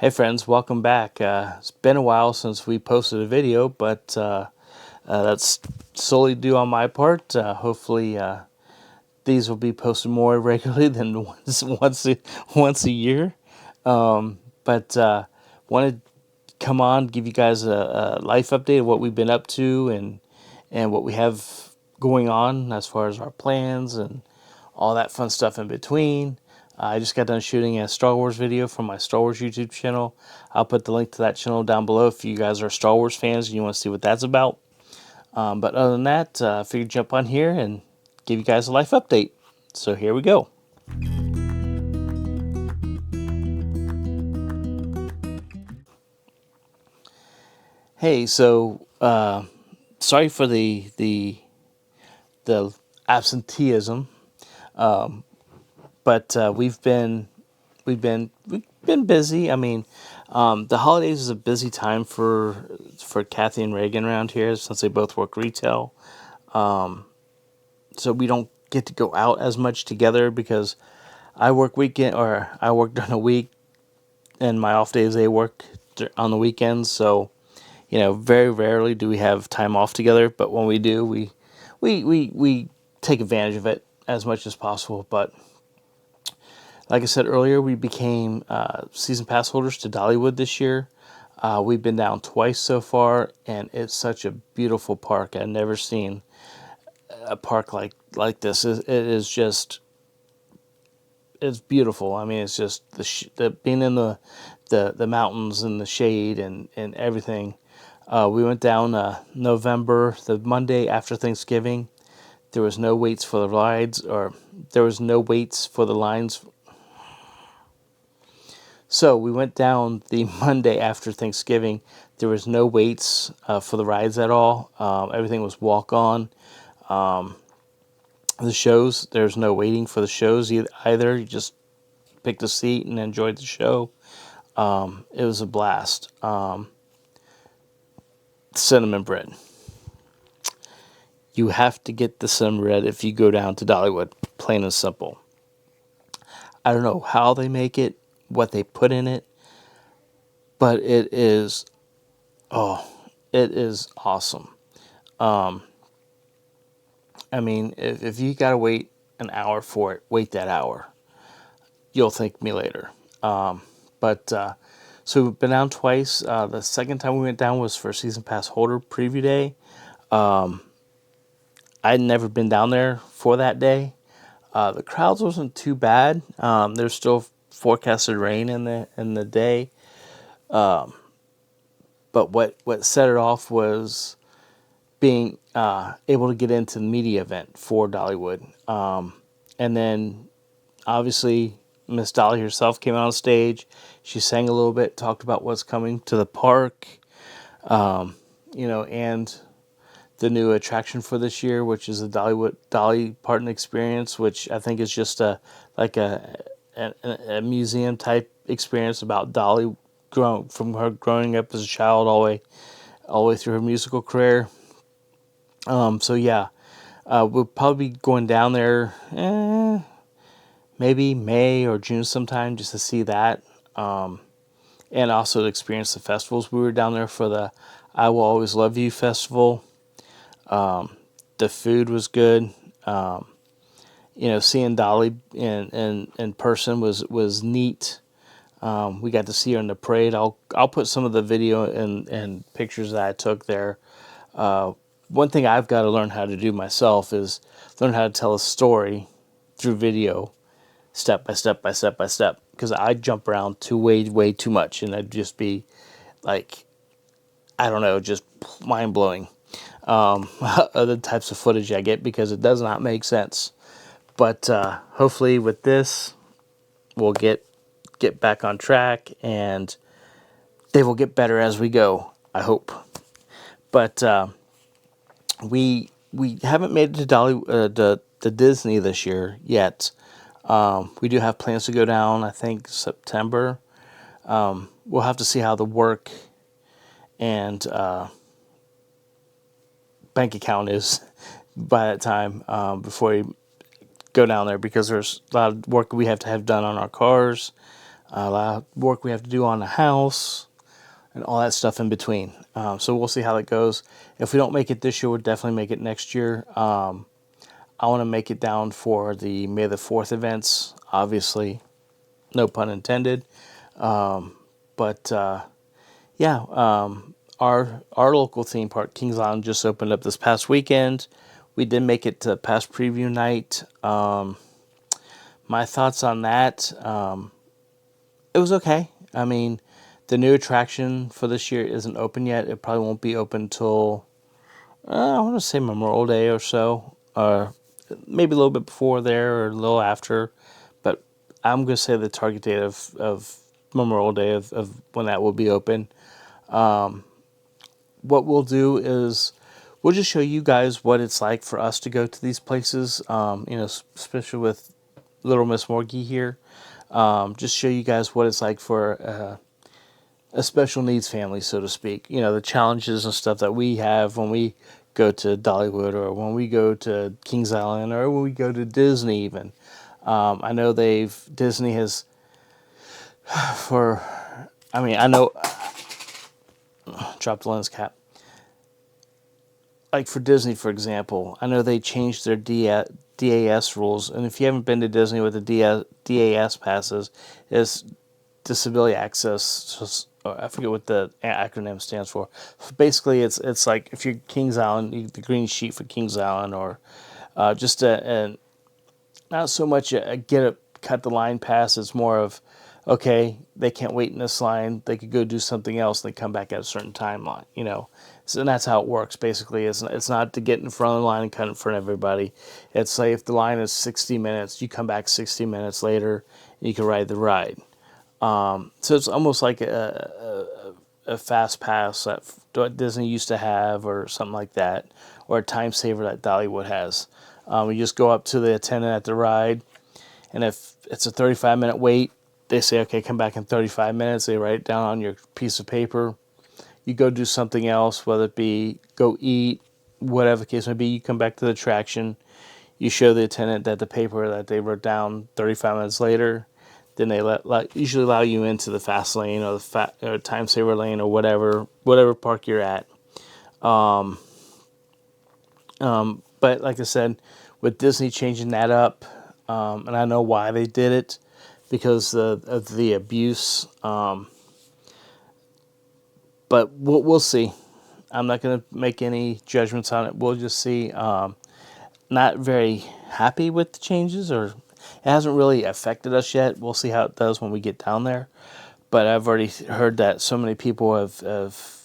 Hey friends, welcome back. It's been a while since we posted a video, but that's solely due on my part. Hopefully, these will be posted more regularly than once a year. But wanted to come on, give you guys a life update of what we've been up to and what we have going on as far as our plans and all that fun stuff in between. I just got done shooting a Star Wars video from my Star Wars YouTube channel. I'll put the link to that channel down below if you guys are Star Wars fans and you want to see what that's about. But other than that, I figured jump on here and give you guys a life update. So here we go. Hey, so sorry for the absenteeism, but we've been busy. I mean, the holidays is a busy time for Kathy and Reagan around here since they both work retail. So we don't get to go out as much together because I work during the week, and my off days they work on the weekends. So very rarely do we have time off together. But when we do, we take advantage of it as much as possible. But like I said earlier, we became season pass holders to Dollywood this year. We've been down twice so far, and it's such a beautiful park. I've never seen a park like this. It is just, it's beautiful. I mean, it's just the being in the mountains and the shade and everything. We went down November, the Monday after Thanksgiving. There was no waits for the rides, or there was no waits for the lines. So we went down the Monday after Thanksgiving. There was no waits for the rides at all. Everything was walk on. The shows, there's no waiting for the shows either. You just picked a seat and enjoyed the show. It was a blast. Cinnamon bread. You have to get the cinnamon bread if you go down to Dollywood, plain and simple. I don't know how they make it, what they put in it, but it is awesome. I mean, if you gotta wait an hour for it, wait that hour. You'll thank me later. So we've been down twice. The second time we went down was for season pass holder preview day. I'd never been down there for that day. The crowds wasn't too bad. There's still forecasted rain in the day. But what set it off was being able to get into the media event for Dollywood. And then obviously Miss Dolly herself came out on stage. She sang a little bit, talked about what's coming to the park, and the new attraction for this year, which is the Dolly Parton Experience, which I think is just a museum type experience about Dolly from her growing up as a child all the way through her musical career. So yeah, we'll probably be going down there, maybe May or June sometime, just to see that, and also to experience the festivals. We were down there for the I Will Always Love You festival. The food was good. Seeing Dolly in person was neat. We got to see her in the parade. I'll put some of the video and pictures that I took there. One thing I've got to learn how to do myself is learn how to tell a story through video, step by step by step by step. Because I jump around way too much, and I'd just be like, I don't know, just mind blowing. Other types of footage I get because it does not make sense. But hopefully with this, we'll get back on track, and they will get better as we go, I hope. But we haven't made it to Disney this year yet. We do have plans to go down, I think, September. We'll have to see how the work and bank account is by that time, before we go down there, because there's a lot of work we have to have done on our cars. a lot of work we have to do on the house, and all that stuff in between. So we'll see how it goes. If we don't make it this year, we'll definitely make it next year. I want to make it down for the May the 4th events, obviously, no pun intended. But yeah, our local theme park, Kings Island, just opened up this past weekend. We did make it to past preview night. My thoughts on that, it was okay. I mean, the new attraction for this year isn't open yet. It probably won't be open till, I want to say Memorial Day or so, or maybe a little bit before there or a little after. But I'm going to say the target date of Memorial Day of when that will be open. What we'll do is we'll just show you guys what it's like for us to go to these places, especially with Little Miss Morgie here. Just show you guys what it's like for a special needs family, so to speak. The challenges and stuff that we have when we go to Dollywood or when we go to Kings Island or when we go to Disney even. I know Disney has, I know, drop the lens cap. Like for Disney, for example, I know they changed their DAS rules, and if you haven't been to Disney with the DAS passes, it's disability access. I forget what the acronym stands for. Basically, it's like if you're Kings Island, the green sheet for Kings Island, or just not so much a cut the line pass. It's more of, okay, they can't wait in this line. They could go do something else. And they come back at a certain timeline. So, and that's how it works. Basically, it's not to get in front of the line and cut in front of everybody. It's like if the line is 60 minutes, you come back 60 minutes later, and you can ride the ride. So it's almost like a fast pass that Disney used to have, or something like that, or a time saver that Dollywood has. You just go up to the attendant at the ride, and if it's a 35-minute wait, they say, okay, come back in 35 minutes. They write it down on your piece of paper. You go do something else, whether it be go eat, whatever the case may be. You come back to the attraction. You show the attendant that the paper that they wrote down 35 minutes later. Then they usually allow you into the fast lane or or time saver lane or whatever park you're at. But like I said, with Disney changing that up, and I know why they did it, because of the abuse. But we'll see. I'm not going to make any judgments on it. We'll just see. Not very happy with the changes, or it hasn't really affected us yet. We'll see how it does when we get down there. But I've already heard that so many people have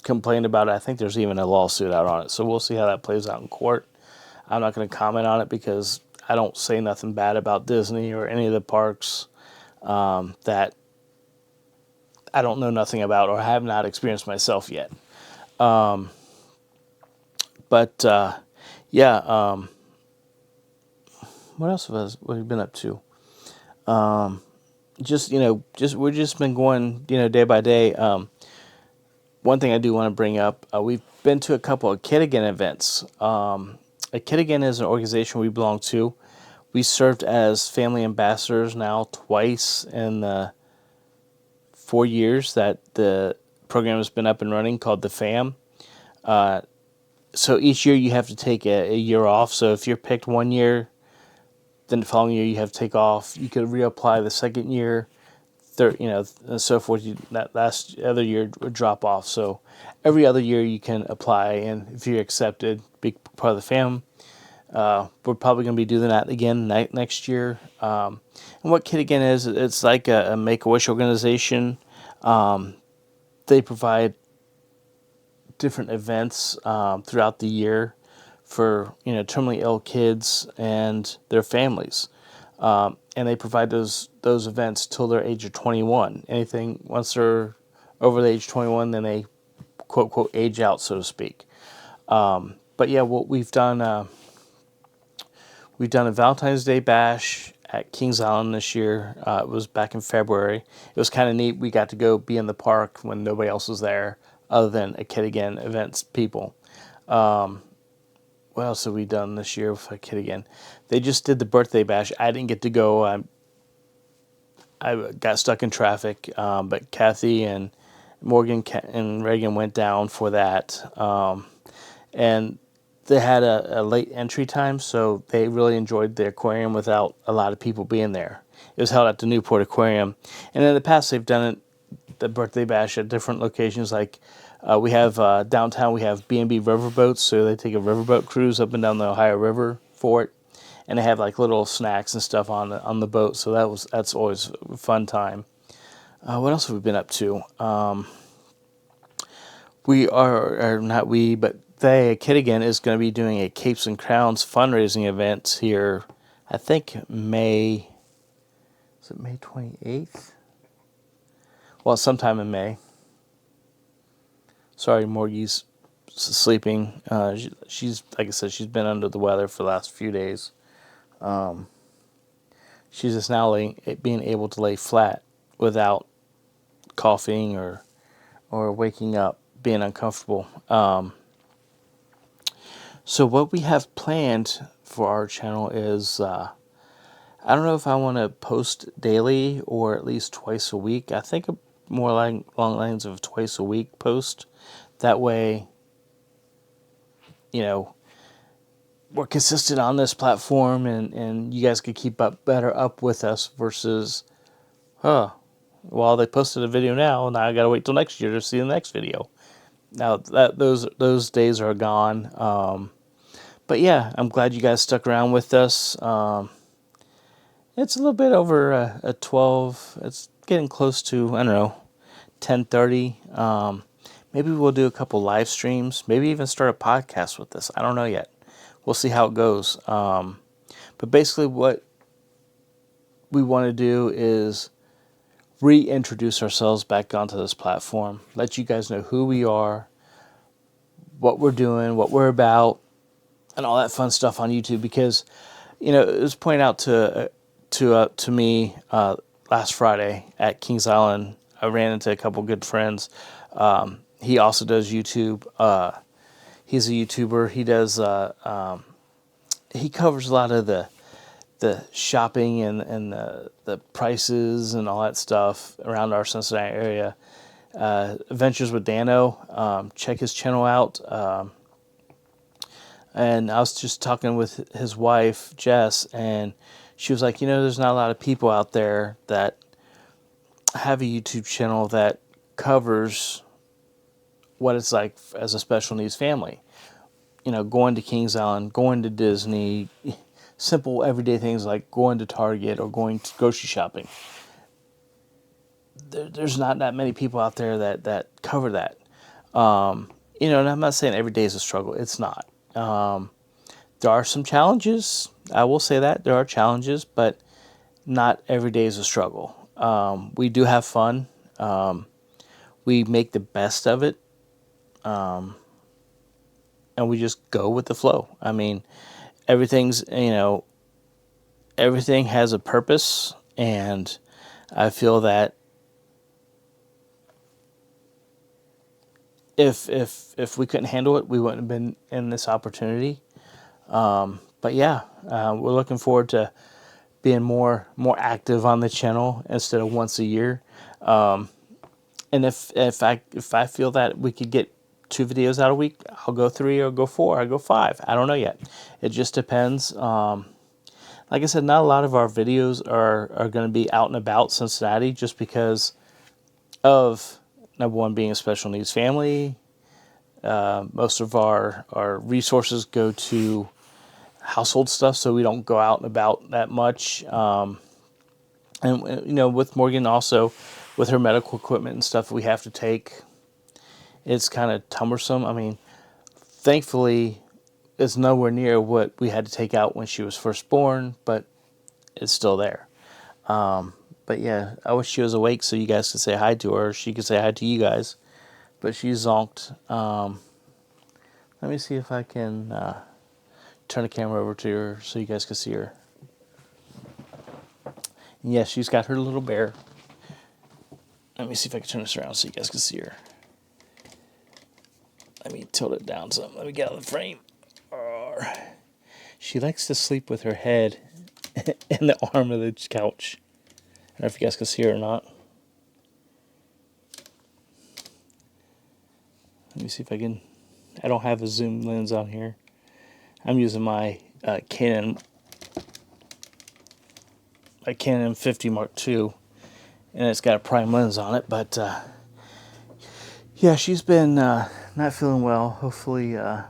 complained about it. I think there's even a lawsuit out on it. So we'll see how that plays out in court. I'm not going to comment on it because I don't say nothing bad about Disney or any of the parks that I don't know nothing about or have not experienced myself yet. Yeah. What else what have you been up to? We've just been going, day by day. One thing I do want to bring up, we've been to a couple of Kid Again events. Kid Again is an organization we belong to. We served as family ambassadors now twice in the 4 years that the program has been up and running, called the FAM. So each year you have to take a year off. So if you're picked 1 year, then the following year you have to take off. You could reapply the second year, third, and so forth. That last other year would drop off. So every other year you can apply, and if you're accepted, be part of the FAM. We're probably going to be doing that again next year. And what Kid Again is, it's like a Make-A-Wish organization. They provide different events throughout the year for terminally ill kids and their families, and they provide those events till their age of 21. Anything once they're over the age of 21, then they quote quote age out, so to speak. But yeah, what we've done a Valentine's Day bash at Kings Island this year. It was back in February. It was kind of neat. We got to go be in the park when nobody else was there, other than a Kid Again events people. What else have we done this year with a Kid Again? They just did the birthday bash. I didn't get to go. I got stuck in traffic, but Kathy and Morgan and Reagan went down for that, and they had a late entry time, so they really enjoyed the aquarium without a lot of people being there. It was held at the Newport Aquarium, and in the past they've done it, the birthday bash, at different locations. Like we have downtown, we have B&B riverboats, so they take a riverboat cruise up and down the Ohio River for it, and they have like little snacks and stuff on the boat. So that's always a fun time. What else have we been up to? We are, or not we, but they, Kiddigan is going to be doing a Capes and Crowns fundraising event here, I think May, is it May 28th? Well, sometime in May. Sorry, Morgie's sleeping. She's, like I said, she's been under the weather for the last few days. She's just now being able to lay flat without coughing or waking up, being uncomfortable. So what we have planned for our channel is, I don't know if I want to post daily or at least twice a week. I think more along lines of twice a week post. That way, you know, we're consistent on this platform, and you guys could keep better up with us versus, well, they posted a video now I gotta wait till next year to see the next video. Now that those days are gone. But yeah, I'm glad you guys stuck around with us. It's a little bit over a 12. It's getting close to, I don't know, 10:30. Maybe we'll do a couple live streams. Maybe even start a podcast with this. I don't know yet. We'll see how it goes. But basically what we want to do is reintroduce ourselves back onto this platform. Let you guys know who we are, what we're doing, what we're about, and all that fun stuff on YouTube. Because, you know, it was pointed out to me last Friday at Kings Island. I ran into a couple good friends. He also does YouTube. He's a YouTuber. He does. He covers a lot of the shopping and the prices and all that stuff around our Cincinnati area. Adventures with Dano. Check his channel out. And I was just talking with his wife, Jess, and she was like, you know, there's not a lot of people out there that have a YouTube channel that covers what it's like as a special needs family. You know, going to Kings Island, going to Disney, simple everyday things like going to Target or going to grocery shopping. There's not that many people out there that cover that. You know, and I'm not saying every day is a struggle. It's not. There are some challenges. I will say that. There are challenges, but not every day is a struggle. We do have fun. We make the best of it. And we just go with the flow. I mean, everything has a purpose, and I feel that if we couldn't handle it, we wouldn't have been in this opportunity. But yeah, we're looking forward to being more active on the channel instead of once a year. And if I feel that we could get 2 videos out a week, I'll go 3 or go 4 or go 5. I don't know yet. It just depends. Like I said, not a lot of our videos are going to be out and about Cincinnati just because of, number one, being a special needs family. Most of our resources go to household stuff, so we don't go out and about that much. And, you know, with Morgan also, with her medical equipment and stuff we have to take, it's kind of cumbersome. I mean, thankfully, it's nowhere near what we had to take out when she was first born, but it's still there. But yeah, I wish she was awake so you guys could say hi to her. She could say hi to you guys. But she's zonked. Let me see if I can turn the camera over to her so you guys can see her. And yes, she's got her little bear. Let me see if I can turn this around so you guys can see her. Let me tilt it down some. Let me get out of the frame. She likes to sleep with her head in the arm of the couch. don't know if you guys can see her or not. Let me see if I can. I don't have a zoom lens on here. I'm using my Canon M50 Mark II, and it's got a prime lens on it. But yeah, she's been not feeling well. Hopefully, the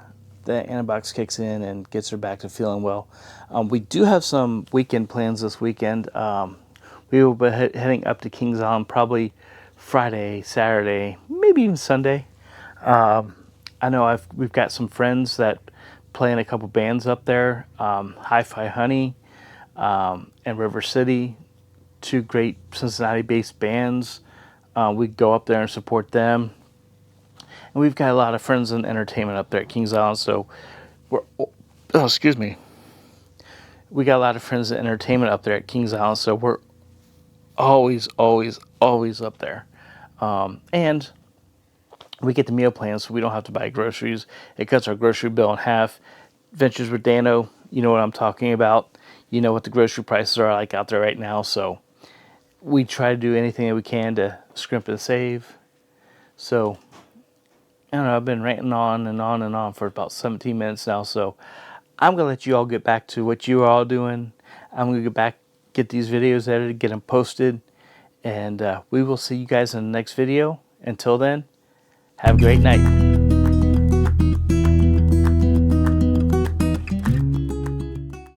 antibiotics kicks in and gets her back to feeling well. We do have some weekend plans this weekend. We will be heading up to Kings Island probably Friday, Saturday, maybe even Sunday. I know we've got some friends that play in a couple bands up there. Hi-Fi Honey and River City, two great Cincinnati-based bands. We go up there and support them. And we've got a lot of friends in entertainment up there at Kings Island, so excuse me. We got a lot of friends in entertainment up there at Kings Island, so we're always up there. And we get the meal plans, so we don't have to buy groceries. It cuts our grocery bill in half. Ventures with Dano, you know what I'm talking about. You know what the grocery prices are like out there right now, so we try to do anything that we can to scrimp and save. So I don't know, I've been ranting on and on and on for about 17 minutes now, so I'm going to let you all get back to what you are all doing. I'm going to get these videos edited, get them posted, and we will see you guys in the next video. Until then, have a great night.